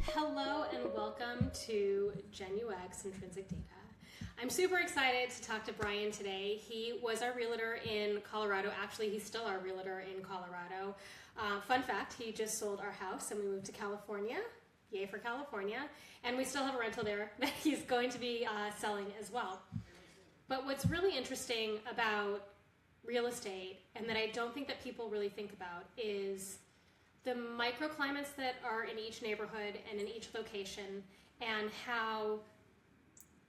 Hello and welcome to GenUX Intrinsic Data. I'm super excited to talk to Brian today. He was our realtor in Colorado. Actually, he's still our realtor in Colorado. Fun fact, he just sold our house and we moved to California. Yay for California. And we still have a rental there that he's going to be selling as well. But what's really interesting about real estate, and that I don't think that people really think about, is the microclimates that are in each neighborhood and in each location, and how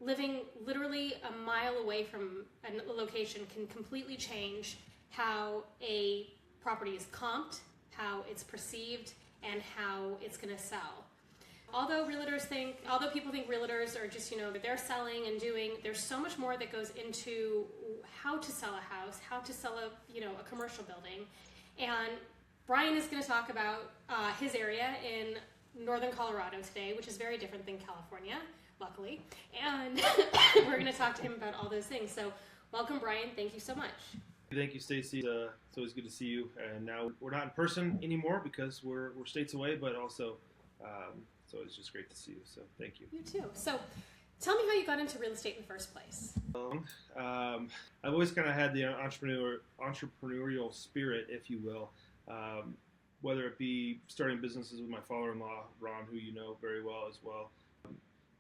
living literally a mile away from a location can completely change how a property is comped, how it's perceived, and how it's going to sell. Although people think realtors are just, they're selling and doing, there's so much more that goes into how to sell a house, how to sell a commercial building. And Brian is going to talk about his area in northern Colorado today, which is very different than California, luckily. And we're going to talk to him about all those things. So welcome, Brian. Thank you so much. Thank you, Staci. It's always good to see you. And now we're not in person anymore because we're states away, but also it's always just great to see you. So thank you. You too. So tell me how you got into real estate in the first place. I've always kind of had the entrepreneurial spirit, if you will. Whether it be starting businesses with my father-in-law, Ron, who you know very well as well,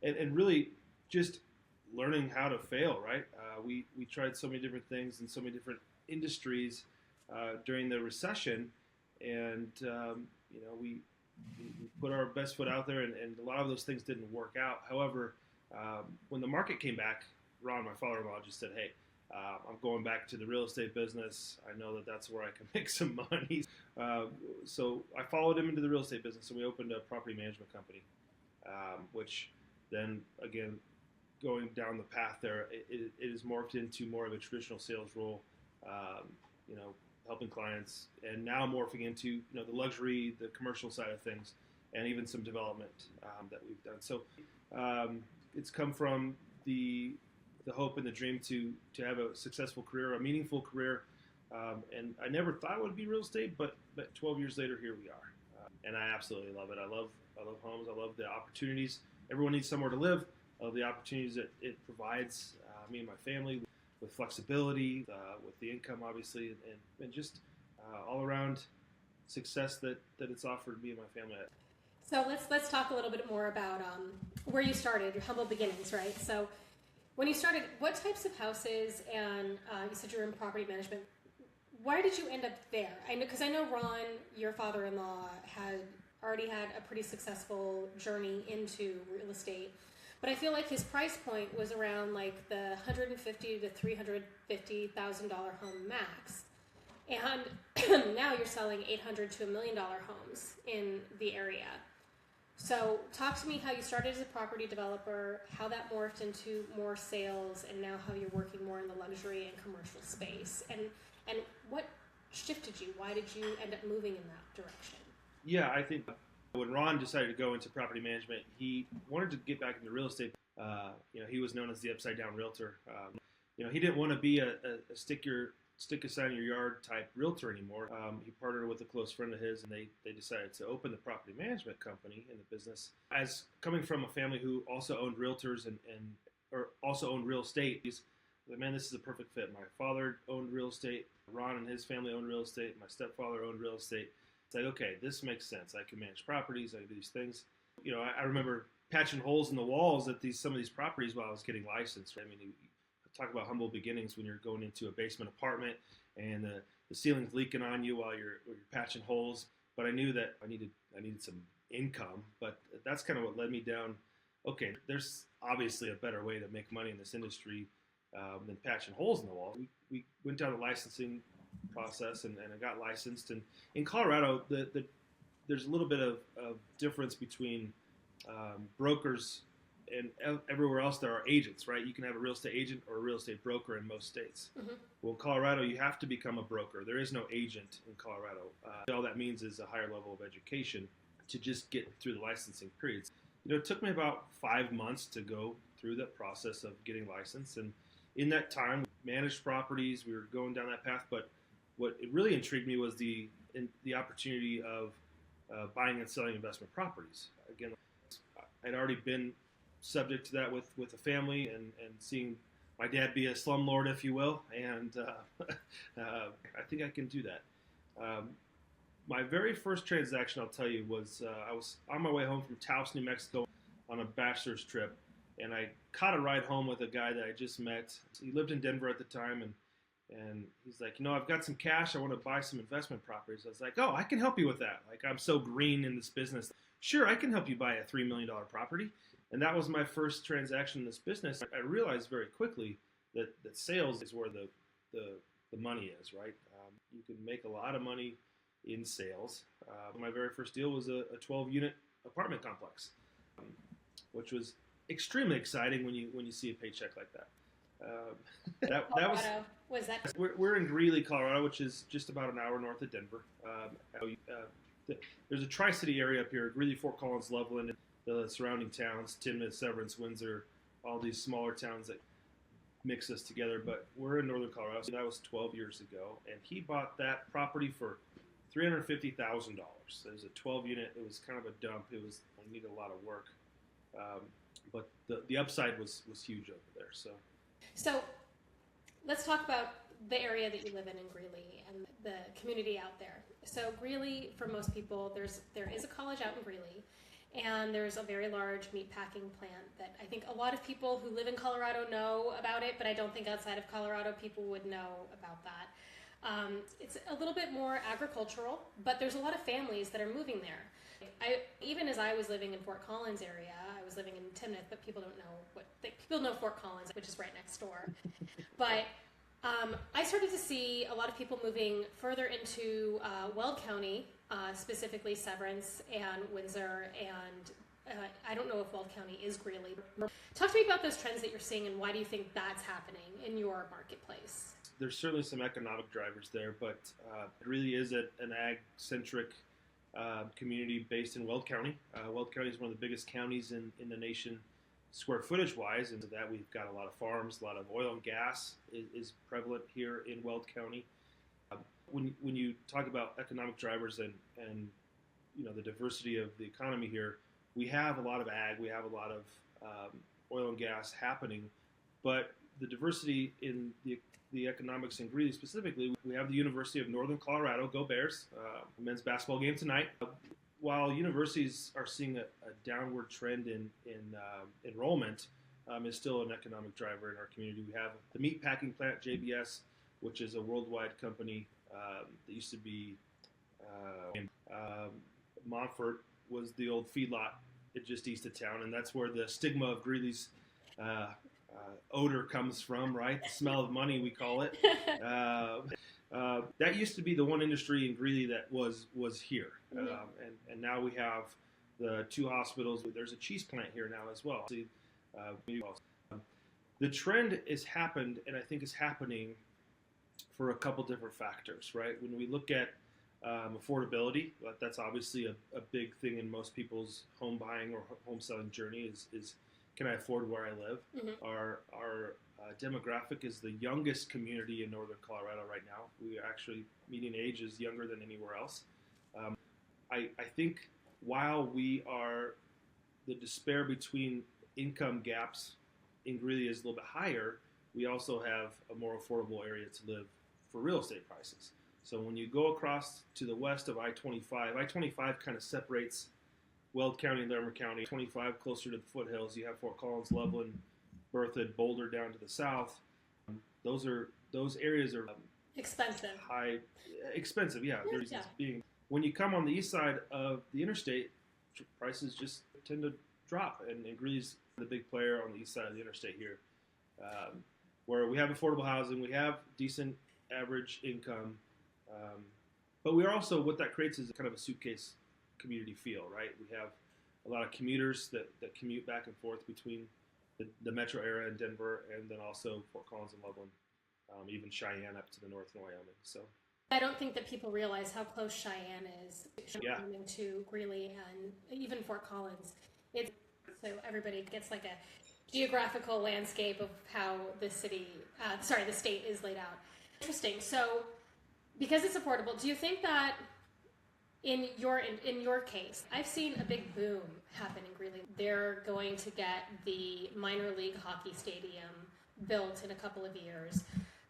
and really just learning how to fail, right? We tried so many different things in so many different industries during the recession, and we put our best foot out there, and a lot of those things didn't work out. However, when the market came back, Ron, my father-in-law, just said, hey, I'm going back to the real estate business. I know that that's where I can make some money. So I followed him into the real estate business, and we opened a property management company, which then, again, going down the path there, it is morphed into more of a traditional sales role, helping clients, and now morphing into the luxury, the commercial side of things, and even some development that we've done. So it's come from the hope and the dream to have a successful career, a meaningful career, and I never thought it would be real estate, but 12 years later, here we are, and I absolutely love it. I love homes. I love the opportunities. Everyone needs somewhere to live. I love the opportunities that it provides me and my family with flexibility, with the income, obviously, and just all around success that it's offered me and my family. So let's talk a little bit more about where you started, your humble beginnings, right? So when you started, what types of houses, and you said you were in property management, why did you end up there? Because I know Ron, your father-in-law, had already had a pretty successful journey into real estate, but I feel like his price point was around like the $150,000 to $350,000 home max, and now you're selling $800,000 to $1 million homes in the area. So talk to me how you started as a property developer, how that morphed into more sales, and now how you're working more in the luxury and commercial space, and what shifted you? Why did you end up moving in that direction? Yeah, I think when Ron decided to go into property management, he wanted to get back into real estate. He was known as the upside down realtor. He didn't want to be a stick a sign in your yard type realtor anymore. He partnered with a close friend of his, and they decided to open the property management company in the business. As coming from a family who also owned realtors or also owned real estate, he's like, man, this is a perfect fit. My father owned real estate. Ron and his family owned real estate. My stepfather owned real estate. It's like, okay, this makes sense. I can manage properties. I can do these things. I remember patching holes in the walls at some of these properties while I was getting licensed. I mean, you talk about humble beginnings when you're going into a basement apartment and the ceiling's leaking on you while you're patching holes. But I knew that I needed some income. But that's kind of what led me down. Okay, there's obviously a better way to make money in this industry than patching holes in the wall. We went down the licensing process and I got licensed. And in Colorado, there's a little bit of difference between brokers and everywhere else. There are agents, right? You can have a real estate agent or a real estate broker in most states. Mm-hmm. Well, in Colorado, you have to become a broker. There is no agent in Colorado. All that means is a higher level of education to just get through the licensing periods. It took me about 5 months to go through that process of getting licensed. And in that time, we managed properties. We were going down that path. But what it really intrigued me was the opportunity of buying and selling investment properties. Again, I'd already been subject to that with a family and seeing my dad be a slumlord, if you will, and I think I can do that. My very first transaction, I'll tell you, was I was on my way home from Taos, New Mexico on a bachelor's trip, and I caught a ride home with a guy that I just met. He lived in Denver at the time, and he's like, I've got some cash. I want to buy some investment properties. I was like, oh, I can help you with that. Like, I'm so green in this business. Sure, I can help you buy a $3 million property. And that was my first transaction in this business. I realized very quickly that sales is where the money is, right? You can make a lot of money in sales. My very first deal was a 12-unit apartment complex, which was extremely exciting when you see a paycheck like that. We're in Greeley, Colorado, which is just about an hour north of Denver. There's a tri-city area up here: Greeley, Fort Collins, Loveland, the surrounding towns, Tinmouth, Severance, Windsor, all these smaller towns that mix us together. But we're in northern Colorado. So that was 12 years ago, and he bought that property for $350,000. It was a 12-unit. It was kind of a dump. I needed a lot of work, but the upside was huge over there. So let's talk about the area that you live in Greeley and the community out there. So Greeley, for most people, there is a college out in Greeley, and there's a very large meat packing plant that I think a lot of people who live in Colorado know about it, but I don't think outside of Colorado people would know about that. It's a little bit more agricultural, but there's a lot of families that are moving there. Even as I was living in Fort Collins area, I was living in Tinmouth, but people don't know people know Fort Collins, which is right next door. But I started to see a lot of people moving further into Weld County, specifically Severance and Windsor, and I don't know if Weld County is Greeley. Talk to me about those trends that you're seeing, and why do you think that's happening in your marketplace? There's certainly some economic drivers there, but it really is an ag-centric community based in Weld County. Weld County is one of the biggest counties in the nation, square footage wise, and to that we've got a lot of farms, a lot of oil and gas is prevalent here in Weld County. When you talk about economic drivers and the diversity of the economy here, we have a lot of ag, we have a lot of oil and gas happening, but the diversity in the economics in Greeley specifically, we have the University of Northern Colorado, go Bears, men's basketball game tonight. While universities are seeing a downward trend in enrollment, is still an economic driver in our community. We have the meat packing plant, JBS, which is a worldwide company that used to be Montfort was the old feedlot just east of town, and that's where the stigma of Greeley's odor comes from, right? The smell of money, we call it. That used to be the one industry in Greeley that was here, and now we have the two hospitals. There's a cheese plant here now as well. The trend has happened, and I think is happening for a couple different factors, right? When we look at affordability, that's obviously a big thing in most people's home buying or home selling journey is can I afford where I live? Mm-hmm. Our demographic is the youngest community in northern Colorado right now. We actually, median age is younger than anywhere else. I think while the despair between income gaps in Greeley is a little bit higher, we also have a more affordable area to live for real estate prices. So when you go across to the west of I-25, I-25 kind of separates Weld County and Larimer County. 25 closer to the foothills. You have Fort Collins, Loveland, Berthoud, Boulder down to the south. Those areas are expensive. Expensive, yeah. When you come on the east side of the interstate, prices just tend to drop, and Greeley's the big player on the east side of the interstate here, where we have affordable housing, we have decent average income, but we are also, what that creates is kind of a suitcase community feel, right? We have a lot of commuters that commute back and forth between the metro area in Denver and then also Fort Collins and Loveland, even Cheyenne up to the north in Wyoming. So I don't think that people realize how close Cheyenne is to Greeley and even Fort Collins. So everybody gets like a geographical landscape of how the state is laid out. Interesting. So because it's affordable, do you think that In your case, I've seen a big boom happen in Greeley. They're going to get the minor league hockey stadium built in a couple of years.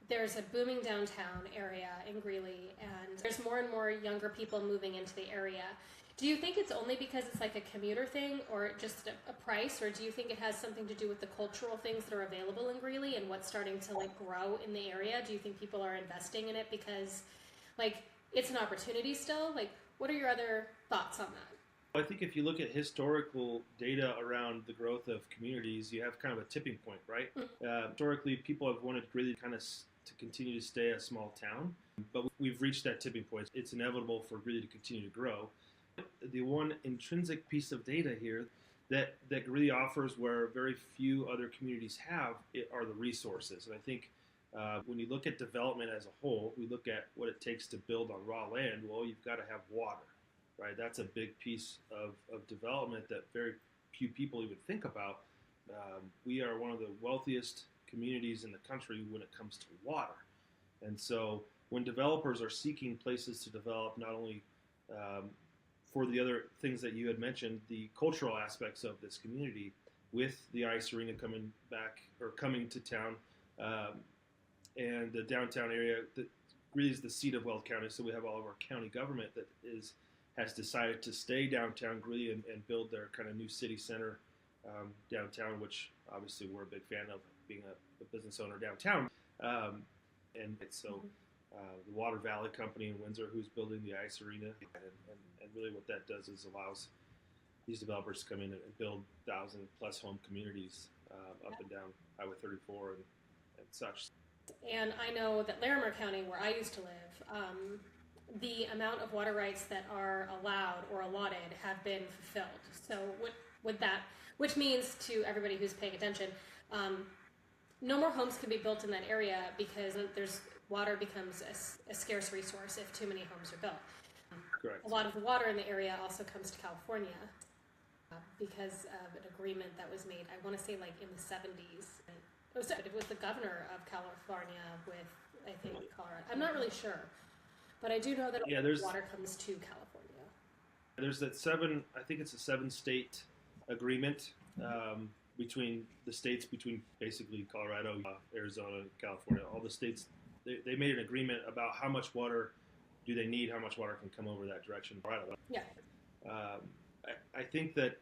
There's a booming downtown area in Greeley, and there's more and more younger people moving into the area. Do you think it's only because it's like a commuter thing, or just a price, or do you think it has something to do with the cultural things that are available in Greeley and what's starting to like grow in the area? Do you think people are investing in it because like it's an opportunity still? Like, what are your other thoughts on that? I think if you look at historical data around the growth of communities, you have kind of a tipping point, right? Historically, people have wanted Greeley kind of to continue to stay a small town, but we've reached that tipping point. It's inevitable for Greeley to continue to grow. The one intrinsic piece of data here that Greeley offers where very few other communities have are the resources. And I think when you look at development as a whole, we look at what it takes to build on raw land. Well, you've got to have water, right? That's a big piece of development that very few people even think about. We are one of the wealthiest communities in the country when it comes to water. And so when developers are seeking places to develop, not only for the other things that you had mentioned, the cultural aspects of this community, with the ice arena coming to town, and the downtown area, that Greeley is the seat of Weld County, so we have all of our county government that has decided to stay downtown Greeley and build their kind of new city center downtown, which obviously we're a big fan of, being a business owner downtown. And so the Water Valley Company in Windsor, who's building the ice arena, and really what that does is allows these developers to come in and build 1,000+ home communities up and down Highway 34 and such. And I know that Larimer County, where I used to live, the amount of water rights that are allowed or allotted have been fulfilled. So which means to everybody who's paying attention, no more homes can be built in that area because water becomes a scarce resource if too many homes are built. Correct. A lot of the water in the area also comes to California because of an agreement that was made, I want to say like in the 70s. It was the governor of California with, I think, Colorado. I'm not really sure, but I do know that water comes to California. There's that I think it's a 7-state agreement between the states, between basically Colorado, Arizona, California, all the states. They made an agreement about how much water do they need, how much water can come over that direction. Yeah. I think that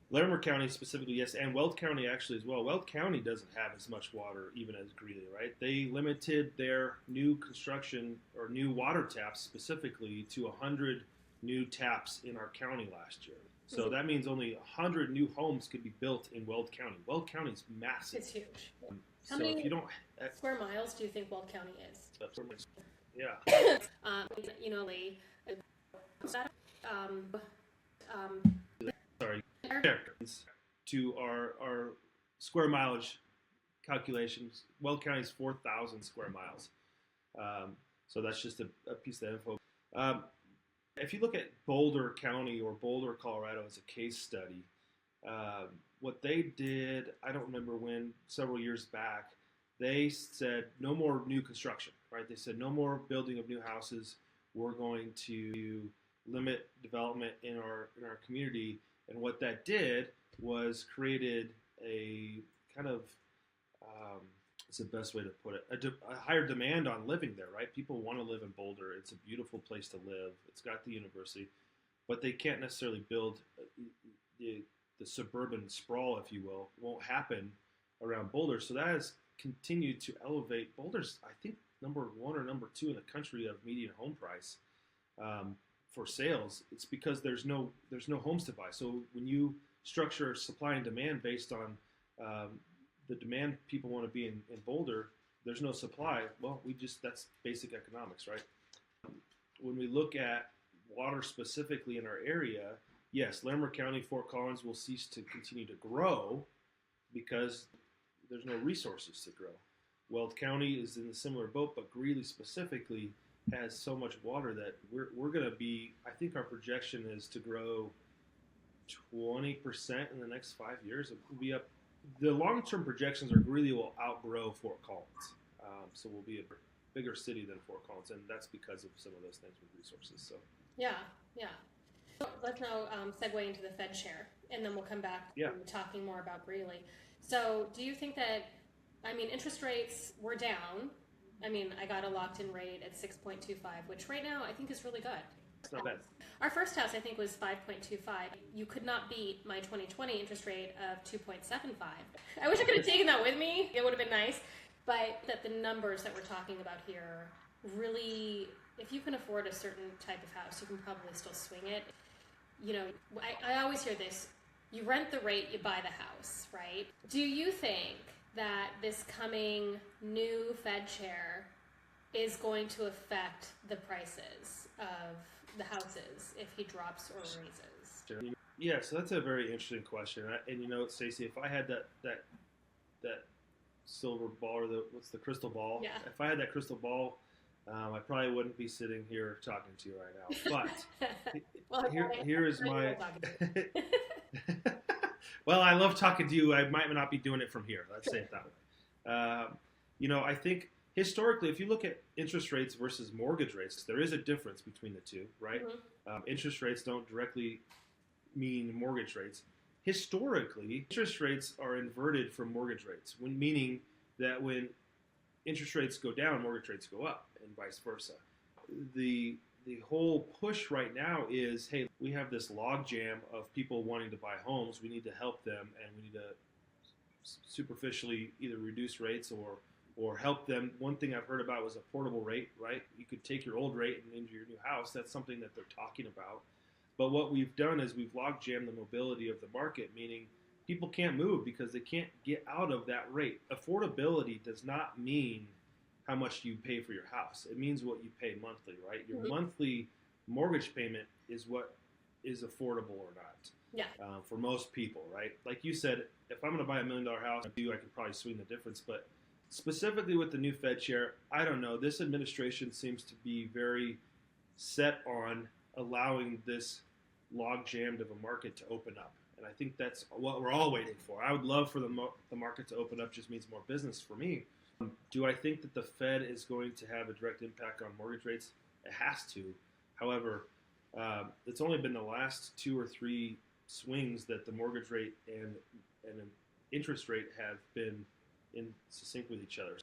Larimer County specifically, yes, and Weld County actually as well. Weld County doesn't have as much water even as Greeley, right? They limited their new construction or new water taps specifically to 100 new taps in our county last year. So that means only 100 new homes could be built in Weld County. Weld County is massive. It's huge. How many square miles do you think Weld County is? Yeah. Sorry. To our square mileage calculations, Weld County is 4,000 square miles. So that's just a piece of info. If you look at Boulder County or Boulder, Colorado as a case study, what they did, I don't remember when, several years back, they said no more new construction, right? They said no more building of new houses. We're going to limit development in our community. And what that did was created a kind of, what's the best way to put it, a higher demand on living there, right? People want to live in Boulder. It's a beautiful place to live. It's got the university, but they can't necessarily build the suburban sprawl, if you will, won't happen around Boulder. So that has continued to elevate Boulder's, I think, number 1 or number 2 in the country of median home price for sales. It's because there's no homes to buy. So when you structure supply and demand based on the demand people want to be in Boulder, there's no supply. Well, that's basic economics, right? When we look at water specifically in our area, yes, Larimer County, Fort Collins will cease to continue to grow because there's no resources to grow. Weld County is in a similar boat, but Greeley specifically has so much water that we're going to be, I think our projection is to grow 20% in the next 5 years. It will be up. The long-term projections are Greeley will outgrow Fort Collins. So we'll be a bigger city than Fort Collins, and that's because of some of those things with resources. So Yeah, yeah. So let's now segue into the Fed share, and then we'll come back to talking more about Greeley. So do you think that, I mean, interest rates were down. I mean, I got a locked-in rate at 6.25, which right now I think is really good. It's not bad. Our first house, I think, was 5.25. You could not beat my 2020 interest rate of 2.75. I wish I could have taken that with me. It would have been nice. But that the numbers that we're talking about here really, if you can afford a certain type of house, you can probably still swing it. You know, I always hear this, you rent the rate, you buy the house, right? Do you think that this coming new Fed chair is going to affect the prices of the houses if he drops or raises? Sure. Yeah, so that's a very interesting question. And you know, Staci, if I had that silver ball, or what's the crystal ball? Yeah. If I had that crystal ball, I probably wouldn't be sitting here talking to you right now. But well, here is my. Well, I love talking to you. I might not be doing it from here. Let's say it that way. You know, I think historically, if you look at interest rates versus mortgage rates, there is a difference between the two, right? Mm-hmm. Interest rates don't directly mean mortgage rates. Historically, interest rates are inverted from mortgage rates, meaning that when interest rates go down, mortgage rates go up, and vice versa. The whole push right now is, hey, we have this logjam of people wanting to buy homes. We need to help them, and we need to superficially either reduce rates or help them. One thing I've heard about was a portable rate, right? You could take your old rate and into your new house. That's something that they're talking about. But what we've done is we've log-jammed the mobility of the market, meaning people can't move because they can't get out of that rate. Affordability does not mean how much you pay for your house. It means what you pay monthly, right? Your mm-hmm. monthly mortgage payment is what is affordable or not. Yeah. For most people, right? Like you said, if I'm going to buy $1 million house, I can probably swing the difference. But specifically with the new Fed chair, I don't know. This administration seems to be very set on allowing this log-jammed of a market to open up. And I think that's what we're all waiting for. I would love for the market to open up, just means more business for me. Do I think that the Fed is going to have a direct impact on mortgage rates? It has to. However, it's only been the last 2 or 3 swings that the mortgage rate and an interest rate have been in sync with each other.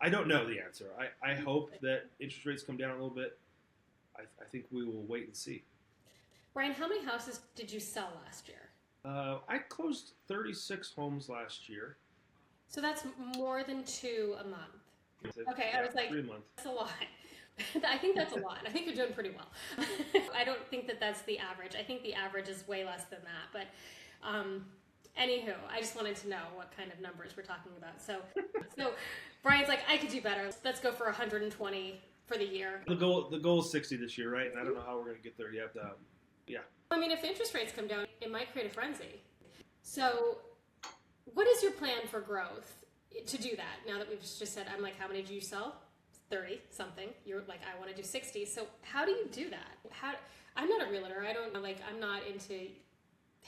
I don't know the answer. I hope that interest rates come down a little bit. I think we will wait and see. Brian, how many houses did you sell last year? I closed 36 homes last year. So that's more than 2 a month. Okay, yeah, I was like, 3 a month. That's a lot. I think that's a lot. I think you're doing pretty well. I don't think that that's the average. I think the average is way less than that. But anywho, I just wanted to know what kind of numbers we're talking about. So Brian's like, I could do better. Let's go for 120 for the year. The goal is 60 this year, right? And I don't know how we're going to get there yet. Yeah. I mean, if interest rates come down, it might create a frenzy. So what is your plan for growth to do that? Now that we've just said, I'm like, how many did you sell? 30 something. You're like, I want to do 60. So how do you do that? I'm not a realtor. I'm not into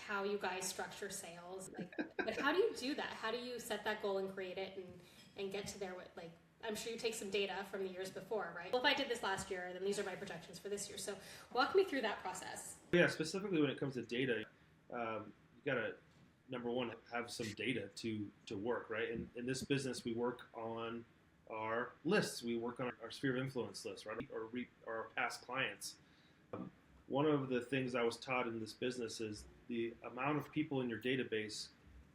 how you guys structure sales. But how do you do that? How do you set that goal and create it and get to there with, like, I'm sure you take some data from the years before, right? Well, if I did this last year, then these are my projections for this year. So walk me through that process. Yeah, specifically when it comes to data, you got to, number one, have some data to work, right? In this business, we work on our lists. We work on our sphere of influence list, right? Or our past clients. One of the things I was taught in this business is the amount of people in your database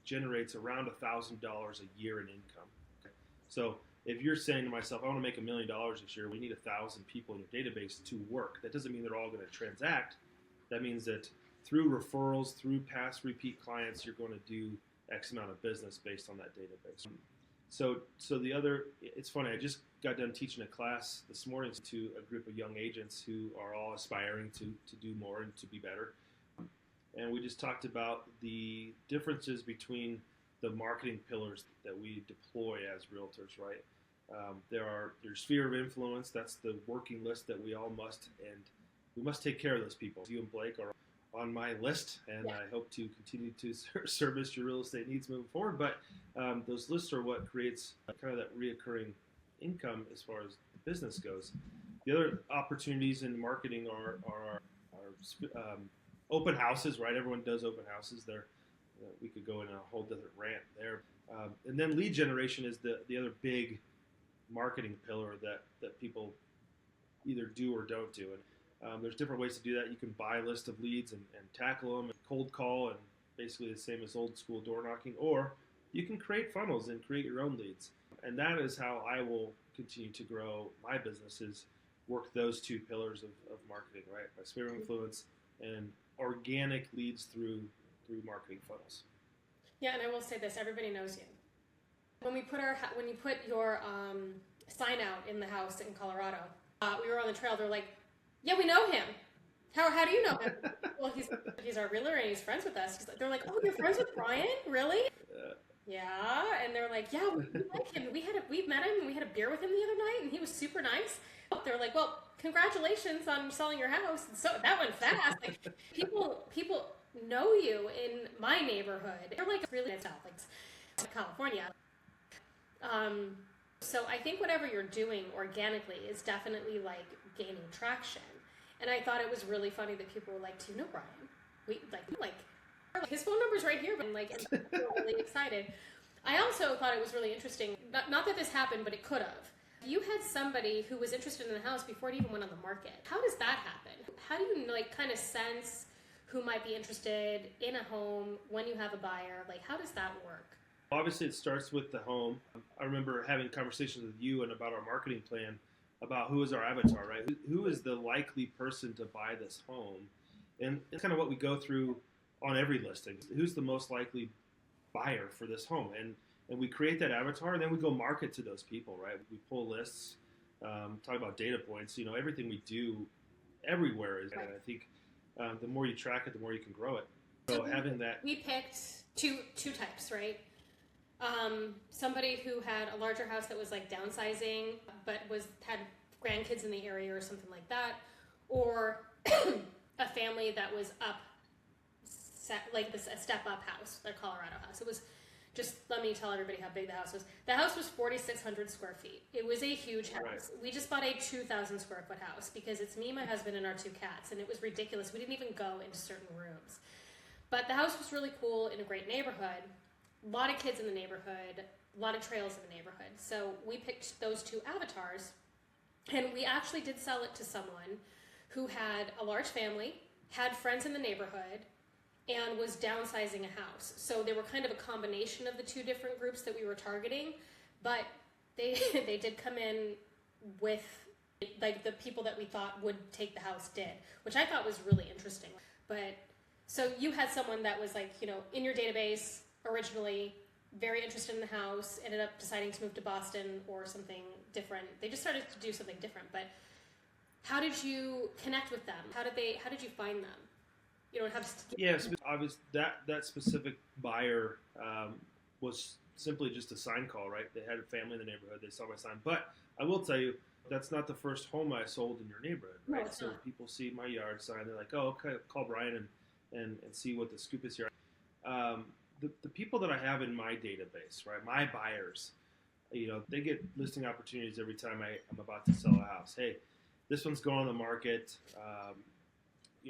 generates around $1,000 a year in income. Okay? So if you're saying to myself, I want to make $1 million this year, we need 1,000 people in your database to work. That doesn't mean they're all going to transact. That means that through referrals, through past repeat clients, you're going to do X amount of business based on that database. So the other, it's funny, I just got done teaching a class this morning to a group of young agents who are all aspiring to do more and to be better. And we just talked about the differences between the marketing pillars that we deploy as realtors, right? There's sphere of influence. That's the working list that we all must, and we must take care of those people. You and Blake are on my list, and yeah. I hope to continue to service your real estate needs moving forward. But those lists are what creates kind of that reoccurring income as far as the business goes. The other opportunities in marketing are open houses, right? Everyone does open houses. We could go in a whole different rant there. And then lead generation is the other big marketing pillar that people either do or don't do. And there's different ways to do that. You can buy a list of leads and tackle them and cold call, and basically the same as old school door knocking, or you can create funnels and create your own leads. And that is how I will continue to grow my business, is work those two pillars of marketing, right? By sphere of influence and organic leads through marketing funnels. Yeah, and I will say this: everybody knows you. When you put your sign out in the house in Colorado, we were on the trail. They're like, "Yeah, we know him. How do you know him?" Well, he's our realtor and he's friends with us. They're like, "Oh, you're friends with Brian? Really?" Yeah, and they're like, "Yeah, we like him. We met him and we had a beer with him the other night, and he was super nice." They're like, "Well, congratulations on selling your house." And so that went fast. Like people know you in my neighborhood. They're like really in South, like California. So I think whatever you're doing organically is definitely like gaining traction. And I thought it was really funny that people were like, "Do you know Brian? We like his phone number's right here." But like, I'm really excited. I also thought it was really interesting. Not that this happened, but it could have. You had somebody who was interested in the house before it even went on the market. How does that happen? How do you like kind of sense who might be interested in a home when you have a buyer? Like, how does that work? Obviously, it starts with the home. I remember having conversations with you and about our marketing plan about who is our avatar, right? Who is the likely person to buy this home? And it's kind of what we go through on every listing. Who's the most likely buyer for this home? And we create that avatar, and then we go market to those people, right? We pull lists, talk about data points. Everything we do everywhere is, and I think the more you track it, the more you can grow it. So having that, we picked two types, right? Somebody who had a larger house that was like downsizing, but had grandkids in the area or something like that, or a family that was a step up house, their Colorado house. It was just, let me tell everybody how big the house was. The house was 4,600 square feet. It was a huge house. Right. We just bought a 2,000 square foot house because it's me, my husband, and our two cats, and it was ridiculous. We didn't even go into certain rooms. But the house was really cool in a great neighborhood. A lot of kids in the neighborhood, a lot of trails in the neighborhood. So we picked those two avatars, and we actually did sell it to someone who had a large family, had friends in the neighborhood, and was downsizing a house. So they were kind of a combination of the two different groups that we were targeting, but they did come in with like the people that we thought would take the house did, which I thought was really interesting. But so you had someone that was like, in your database originally, very interested in the house, ended up deciding to move to Boston or something different. They just started to do something different. But how did you connect with them? How did you find them? You don't have to. Yes, obviously that specific buyer was simply just a sign call, right? They had a family in the neighborhood. They saw my sign. But I will tell you, that's not the first home I sold in your neighborhood, right? No, so people see my yard sign, they're like, "Oh, okay, call Brian and see what the scoop is here." The people that I have in my database, right, my buyers, they get listing opportunities every time I'm about to sell a house. Hey, this one's going on the market.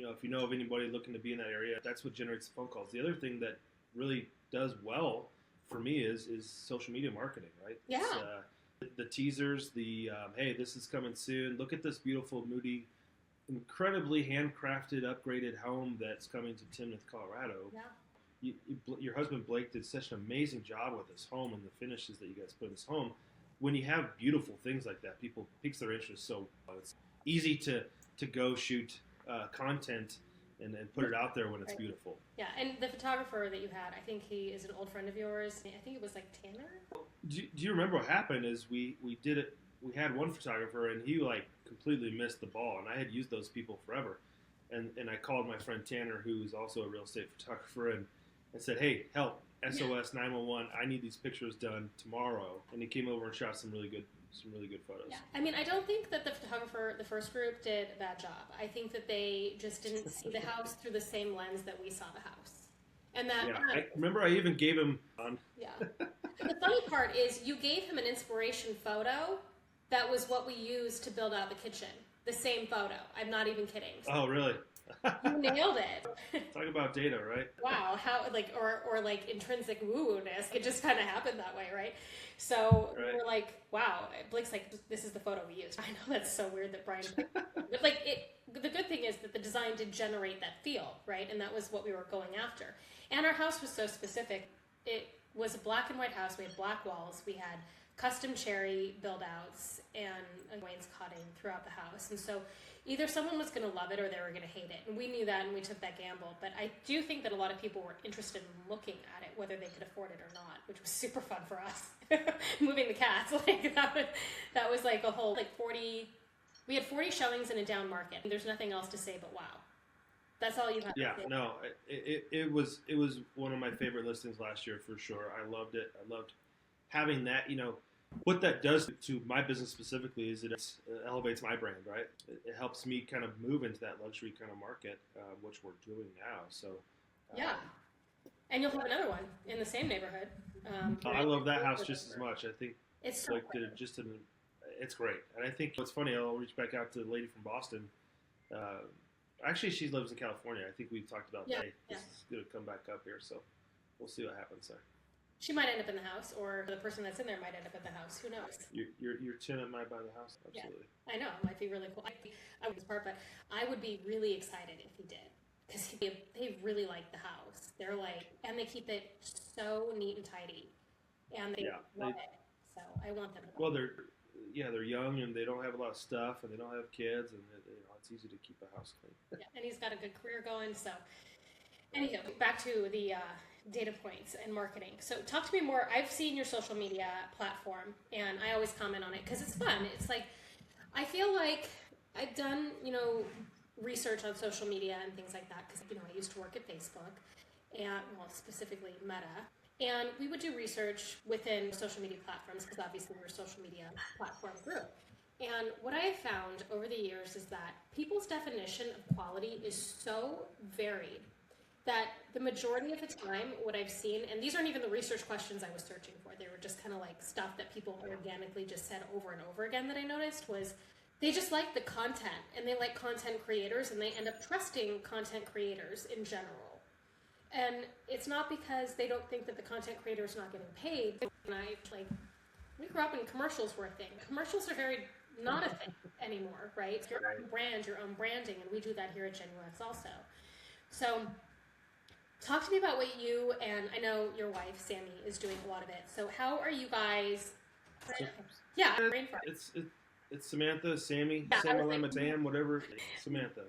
If you know of anybody looking to be in that area, that's what generates the phone calls. The other thing that really does well for me is social media marketing, right? Yeah. It's, the teasers, hey, this is coming soon. Look at this beautiful, moody, incredibly handcrafted, upgraded home that's coming to Timnath, Colorado. Yeah. Your husband Blake did such an amazing job with this home and the finishes that you guys put in this home. When you have beautiful things like that, people piques their interest. So it's easy to go shoot content and put it out there when it's beautiful. Yeah, and the photographer that you had, I think he is an old friend of yours. I think it was like Tanner. Do you remember what happened? Is we did it. We had one photographer and he like completely missed the ball, and I had used those people forever. And I called my friend Tanner, who's also a real estate photographer, and said, "Hey, help! SOS 911! I need these pictures done tomorrow." And he came over and shot some really good photos. Yeah, I mean, I don't think that the photographer, the first group, did a bad job. I think that they just didn't see the house through the same lens that we saw the house. And that. Yeah, I remember I even gave him on. Yeah. The funny part is you gave him an inspiration photo that was what we used to build out the kitchen. the same photo. I'm not even kidding. Oh, really? You nailed it. Talk about data, right? Wow, how like or like intrinsic woo-ness. It just kind of happened that way, right? So Right. we're like, wow. Blake's like, this is the photo we used. I know that's so weird that Brian, but like it. The good thing is that the design did generate that feel, right? And that was what we were going after. And our house was so specific. It was a black and white house. We had black walls. We had custom cherry build-outs and wainscoting throughout the house. And so either someone was going to love it or they were going to hate it. And we knew that and we took that gamble. But I do think that a lot of people were interested in looking at it, whether they could afford it or not, which was super fun for us. Moving the cats, like that was like a whole, like 40, we had 40 showings in a down market. There's nothing else to say but wow. That's all you have Yeah, to say. no, it was one of my favorite listings last year for sure. I loved it. I loved having that, what that does to my business specifically is it elevates my brand, right? It helps me kind of move into that luxury kind of market, which we're doing now. So yeah, and you'll have another one in the same neighborhood. I love that house just as much. I think it's so like it's great. And I think what's funny, I'll reach back out to the lady from Boston. Actually, she lives in California. I think we've talked about hey, this is going to come back up here, so we'll see what happens there. She might end up in the house, or the person that's in there might end up in the house. Who knows? Your tenant might buy the house. Absolutely. Yeah, I know. It might be really cool. I would part, but I would be really excited if he did, because they really like the house. They're like, and they keep it so neat and tidy, and they love it. So I want them to. Well, they're young and they don't have a lot of stuff and they don't have kids and it's easy to keep a house clean. Yeah, and he's got a good career going. So, anyhow, back to the data points and marketing. So talk to me more. I've seen your social media platform and I always comment on it because it's fun. It's like, I feel like I've done, research on social media and things like that because, I used to work at Facebook and, specifically Meta. And we would do research within social media platforms because obviously we're a social media platform group. And what I have found over the years is that people's definition of quality is so varied that the majority of the time, what I've seen, and these aren't even the research questions I was searching for, they were just kind of like stuff that people organically just said over and over again that I noticed was they just like the content and they like content creators and they end up trusting content creators in general. And it's not because they don't think that the content creator is not getting paid. And we grew up and commercials were a thing. Commercials are very not a thing anymore, right? Your own brand, your own branding, and we do that here at GenUX also. So talk to me about what you, and I know your wife, Sammy, is doing a lot of it. So how are you guys? Brain fart. It's Samantha, Sammy, Sam, whatever. Samantha.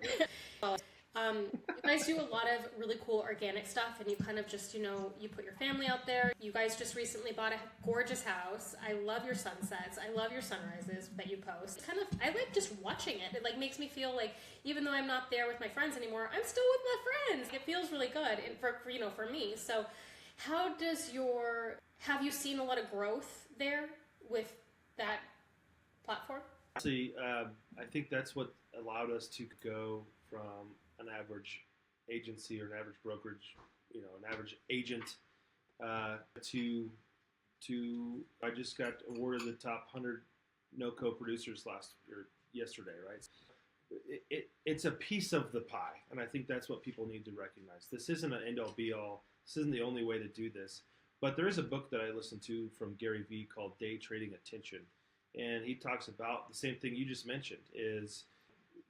You guys do a lot of really cool organic stuff, and you kind of just, you put your family out there. You guys just recently bought a gorgeous house. I love your sunsets. I love your sunrises that you post. I like just watching it. It makes me feel like even though I'm not there with my friends anymore, I'm still with my friends. It feels really good and for me. So how does have you seen a lot of growth there with that platform? Actually, I think that's what allowed us to go from an average agency or an average brokerage, an average agent, to I just got awarded the top 100 no-code producers yesterday, right? It's a piece of the pie, and I think that's what people need to recognize. This isn't an end-all be-all. This isn't the only way to do this. But there is a book that I listened to from Gary Vee called Day Trading Attention, and he talks about the same thing you just mentioned is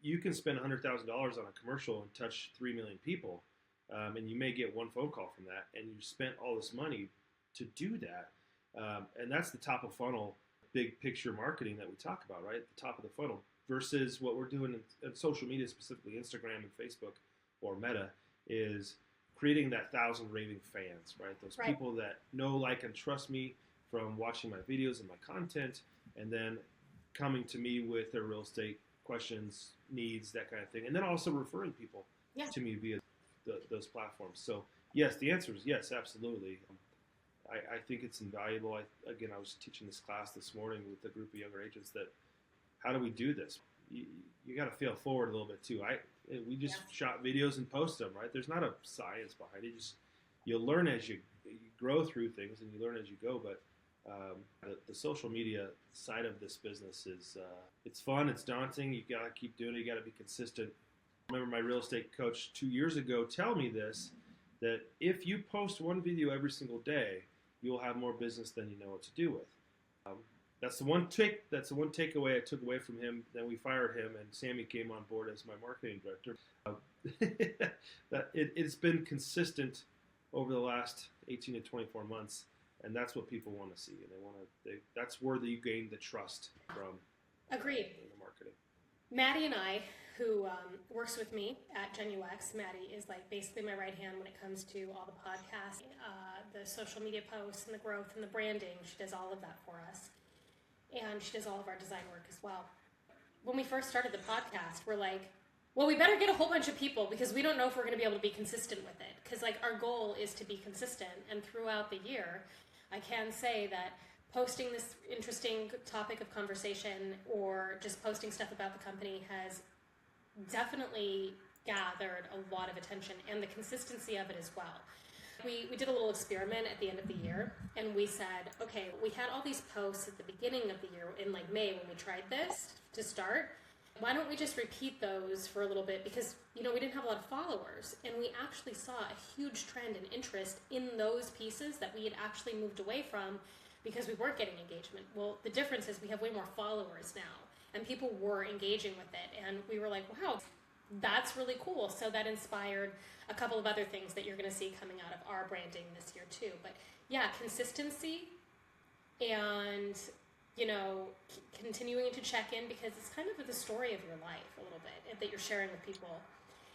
you can spend $100,000 on a commercial and touch 3 million people, and you may get one phone call from that, and you spent all this money to do that. And that's the top of funnel, big picture marketing that we talk about, right? The top of the funnel versus what we're doing in social media, specifically Instagram and Facebook or Meta, is creating that 1,000 raving fans, right? Those people that know, like, and trust me from watching my videos and my content, and then coming to me with their real estate questions, needs, that kind of thing, and then also referring people to me via those platforms. So yes, the answer is yes, absolutely. I think it's invaluable. I was teaching this class this morning with a group of younger agents that how do we do this? You got to fail forward a little bit too. We just shot videos and post them, right? There's not a science behind it. You'll learn as you grow through things and you learn as you go. But The social media side of this business is it's fun, it's daunting. You got to keep doing it. You got to be consistent. I remember my real estate coach 2 years ago tell me this, that if you post one video every single day, you'll have more business than you know what to do with. That's the one takeaway I took away from him. Then we fired him, and Sammy came on board as my marketing director. It's been consistent over the last 18 to 24 months, and that's what people want to see. And that's where you gain the trust from. Agreed. In the marketing. Maddie and I, who works with me at GenUX, Maddie is like basically my right hand when it comes to all the podcasts, the social media posts, and the growth and the branding. She does all of that for us. And she does all of our design work as well. When we first started the podcast, we're like, well, we better get a whole bunch of people because we don't know if we're going to be able to be consistent with it. Because like our goal is to be consistent. And throughout the year, I can say that posting this interesting topic of conversation or just posting stuff about the company has definitely gathered a lot of attention, and the consistency of it as well. We did a little experiment at the end of the year, and we said, okay, we had all these posts at the beginning of the year in like May when we tried this to start. Why don't we just repeat those for a little bit? Because, we didn't have a lot of followers, and we actually saw a huge trend and interest in those pieces that we had actually moved away from because we weren't getting engagement. Well, the difference is we have way more followers now, and people were engaging with it, and we were like, wow, that's really cool. So that inspired a couple of other things that you're going to see coming out of our branding this year too. But yeah, consistency and, continuing to check in, because it's kind of the story of your life a little bit that you're sharing with people.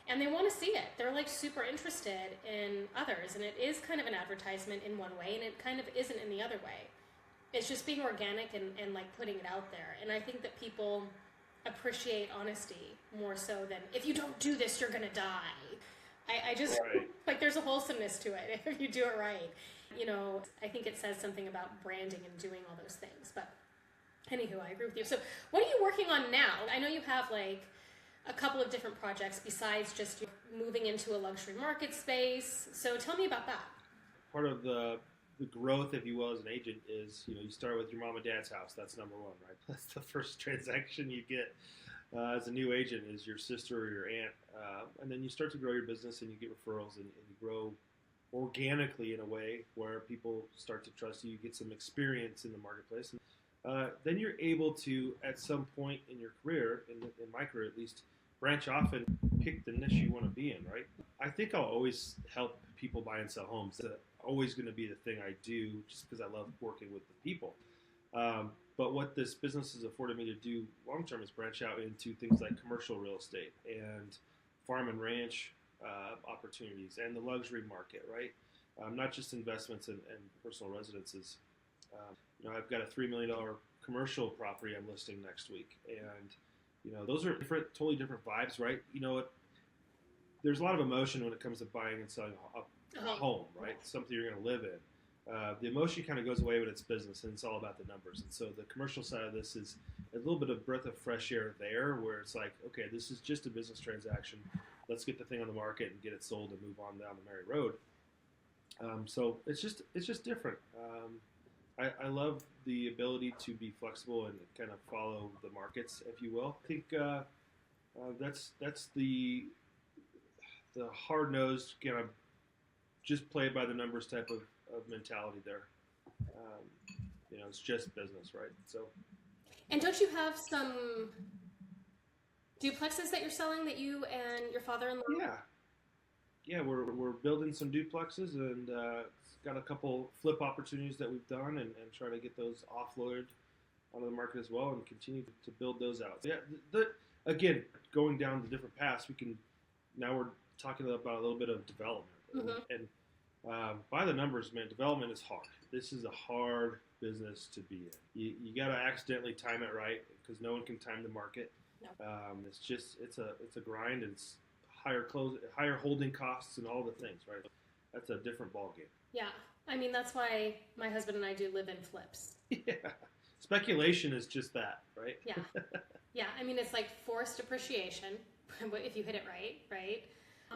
And they want to see it. They're like super interested in others. And it is kind of an advertisement in one way, and it kind of isn't in the other way. It's just being organic and like putting it out there. And I think that people appreciate honesty more so than, if you don't do this, you're going to die. I just, right. Like, there's a wholesomeness to it if you do it right. I think it says something about branding and doing all those things. But anywho, I agree with you. So what are you working on now? I know you have like a couple of different projects besides just moving into a luxury market space. So tell me about that. Part of the growth, if you will, as an agent is, you start with your mom and dad's house. That's number one, right? That's the first transaction you get as a new agent, is your sister or your aunt. And then you start to grow your business, and you get referrals, and you grow organically in a way where people start to trust you. You get some experience in the marketplace. And then you're able to, at some point in your career, in my career at least, branch off and pick the niche you want to be in, right? I think I'll always help people buy and sell homes. That's always going to be the thing I do, just because I love working with the people. But what this business has afforded me to do long term is branch out into things like commercial real estate and farm and ranch opportunities and the luxury market, right? Not just investments and personal residences. I've got a $3 million commercial property I'm listing next week, and those are totally different vibes, right? There's a lot of emotion when it comes to buying and selling a home, right? Something you're going to live in. The emotion kind of goes away when it's business, and it's all about the numbers. And so the commercial side of this is a little bit of breath of fresh air there, where it's like, okay, this is just a business transaction. Let's get the thing on the market and get it sold and move on down the merry road. So it's just different. I love the ability to be flexible and kind of follow the markets, if you will. I think that's the hard-nosed kind of just play by the numbers type of mentality there. It's just business, right? So. And don't you have some duplexes that you're selling that you and your father-in-law? Yeah, we're building some duplexes, and got a couple flip opportunities that we've done, and try to get those offloaded onto the market as well, and continue to build those out. So yeah, again, going down the different paths, now we're talking about a little bit of development, and by the numbers, man, development is hard. This is a hard business to be in. You got to accidentally time it right, because no one can time the market. No. It's a grind, and it's higher holding costs and all the things, right? That's a different ballgame. Yeah, I mean, that's why my husband and I do live in flips. Yeah, speculation is just that, right? Yeah, yeah. I mean, it's like forced appreciation if you hit it right, right?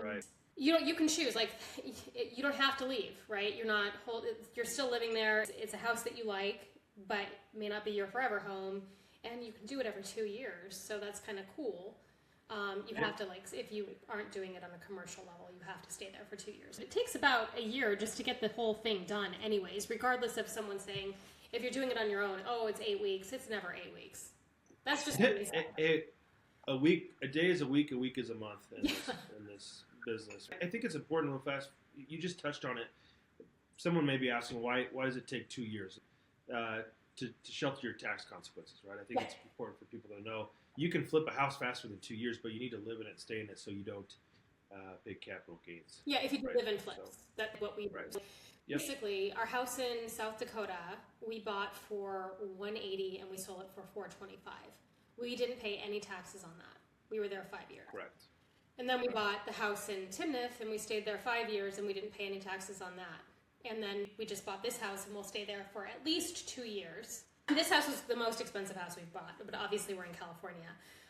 Right. you can choose. Like, you don't have to leave, right? You're still living there. It's a house that you like, but may not be your forever home, and you can do it every 2 years. So that's kind of cool. You have to, like, if you aren't doing it on a commercial level, you have to stay there for 2 years. It takes about a year just to get the whole thing done anyways, regardless of someone saying, if you're doing it on your own, oh, it's 8 weeks. It's never 8 weeks. That's just a week, a day is a week is a month in this business. I think it's important real fast. You just touched on it. Someone may be asking, why does it take 2 years to shelter your tax consequences, right? I think it's important for people to know. You can flip a house faster than 2 years, but you need to live in it, stay in it, so you don't big capital gains. Yeah, if you do live in flips, so, that's what we do. Right. Basically, our house in South Dakota, we bought for $180 and we sold it for $425. We didn't pay any taxes on that. We were there 5 years. Correct. And then we bought the house in Timnath and we stayed there 5 years and we didn't pay any taxes on that. And then we just bought this house and we'll stay there for at least 2 years. This house was the most expensive house we've bought, but obviously we're in California,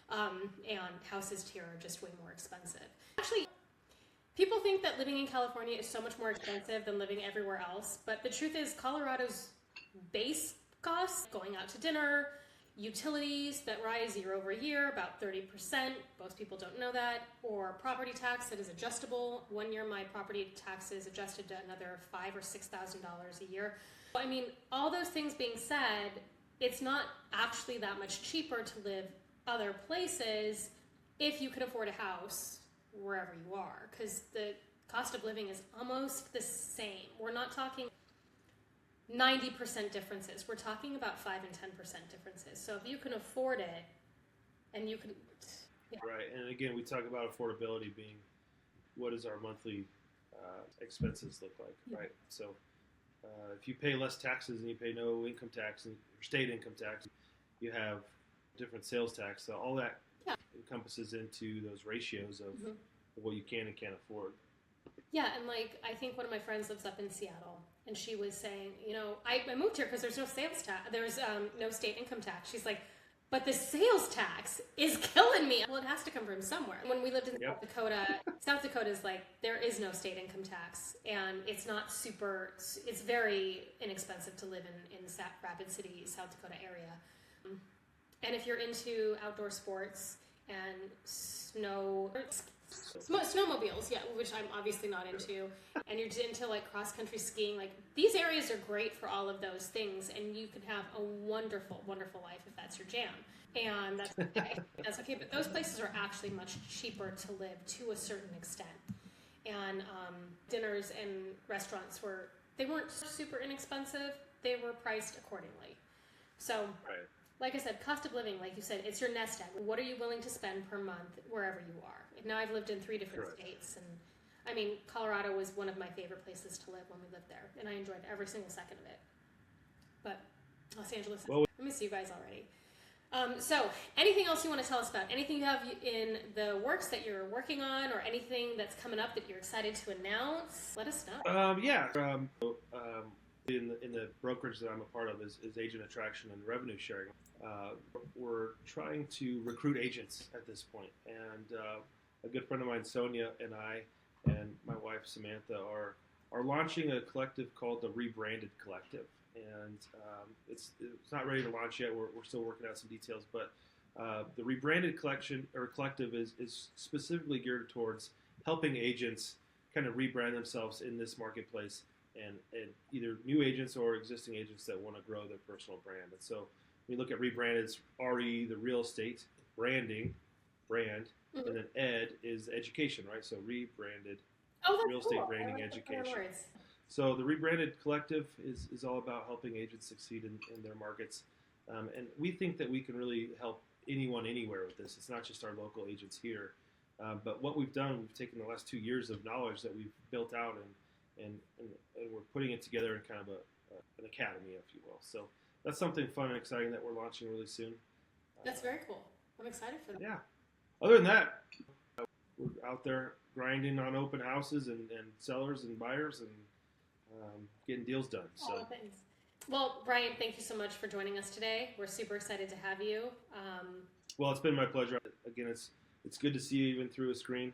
and houses here are just way more expensive. Actually, people think that living in California is so much more expensive than living everywhere else, but the truth is Colorado's base costs, going out to dinner, utilities that rise year over year, about 30%, most people don't know that, or property tax that is adjustable. 1 year my property tax is adjusted to another $5,000 or $6,000 a year. I mean, all those things being said, it's not actually that much cheaper to live other places if you can afford a house wherever you are, because the cost of living is almost the same. We're not talking 90% differences. We're talking about 5 and 10% differences. So if you can afford it, and you can... Yeah. Right, and again, we talk about affordability being, what does our monthly expenses look like, right? So if you pay less taxes and you pay no income tax or state income tax, you have different sales tax. So all that encompasses into those ratios of what you can and can't afford. Yeah, and like, I think one of my friends lives up in Seattle, and she was saying, you know, I moved here because there's no sales tax, there's no state income tax. She's like, but the sales tax is killing me. Well, it has to come from somewhere. When we lived in South Dakota, South Dakota is like, there is no state income tax, and it's not super, it's very inexpensive to live in Rapid City, South Dakota area. And if you're into outdoor sports and snowmobiles, which I'm obviously not into, and you're into like cross-country skiing, like these areas are great for all of those things, and you can have a wonderful, wonderful life if that's your jam. And that's okay. That's okay, but those places are actually much cheaper to live to a certain extent. And dinners and restaurants weren't super inexpensive, they were priced accordingly. So like I said, cost of living, like you said, it's your nest egg. What are you willing to spend per month wherever you are? Now I've lived in 3 different states, and I mean, Colorado was one of my favorite places to live when we lived there, and I enjoyed every single second of it. But Los Angeles, I miss you guys already. So anything else you want to tell us about? Anything you have in the works that you're working on, or anything that's coming up that you're excited to announce? Let us know. In the brokerage that I'm a part of is agent attraction and revenue sharing. We're trying to recruit agents at this point, and a good friend of mine, Sonia, and I, and my wife Samantha are launching a collective called the Rebranded Collective, and it's not ready to launch yet. We're still working out some details, but the Rebranded collective is specifically geared towards helping agents kind of rebrand themselves in this marketplace, and either new agents or existing agents that want to grow their personal brand. And so when you look at Rebranded, it's RE, the real estate, brand, and then ed is education, right? So Rebranded, real estate branding education. So the Rebranded Collective is all about helping agents succeed in their markets. And we think that we can really help anyone anywhere with this. It's not just our local agents here. But what we've done, we've taken the last 2 years of knowledge that we've built out and we're putting it together in kind of an academy, if you will. So that's something fun and exciting that we're launching really soon. That's very cool. I'm excited for that. Yeah. Other than that, we're out there grinding on open houses and sellers and buyers and getting deals done. So. Thanks. Well, Brian, thank you so much for joining us today. We're super excited to have you. Well, it's been my pleasure. Again, it's good to see you even through a screen.